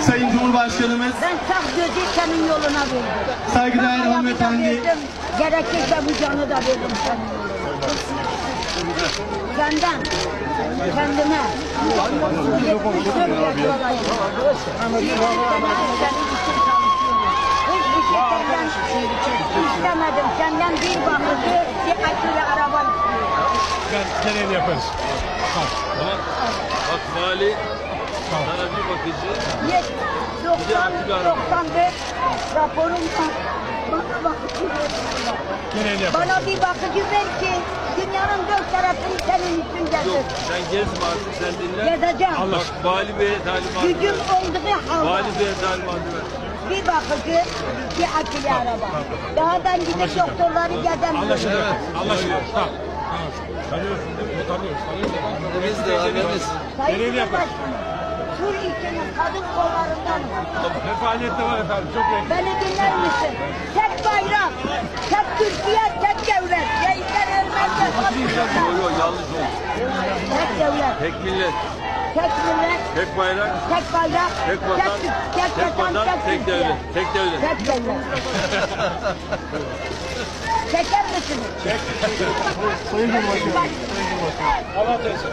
Sayın Cumhurbaşkanımız. Ben saf gözü senin yoluna verdim. Saygıdeğer hanımefendi. Gerekirse bu canı da veririm senin yoluna. Senden, kendime. 74 yaşındayım. İstemedim. Senden bir bakıcı, bir akülü araba istiyorum. Genel yaparız. Bak vali sana bir bakıcı. 95 raporum var. Bana bakıcı ver. Genel yaparız. Bana bir bakıcı ver ki dünyanın dört tarafını senin için Yok getir. sen gezme artık sen dinle. Gezeceğim. Bak vali beye talimatı Gücüm ver. olduğu halde. Vali beye talimatı ver. Bir bakıcı, bir akülü araba. Daha ben gidip doktorları gezemiyorum. Anlaşılıyor. Anlaşılıyor. Tamam. Tanıyorsun değil mi? Tanıyoruz. Biz de annemiz. Sayın Gereğini yaparız. Cumhurbaşkanım, Sur ilçenin kadın kollarından Faaliyet de var efendim. Çok renkli. beni dinler misin? Tek bayrak, tek Türkiye, tek devlet. Reisler ölmezse Yok yok yanlış oldu. tek devlet, Tek millet, tek millet, tek bayrak, tek bayrak, tek vatan, tek vatan, tek Türkiye. devlet. Tek devlet. Tek devlet. Çeker misiniz? Sayın Cumhurbaşkanım. Allah teyze.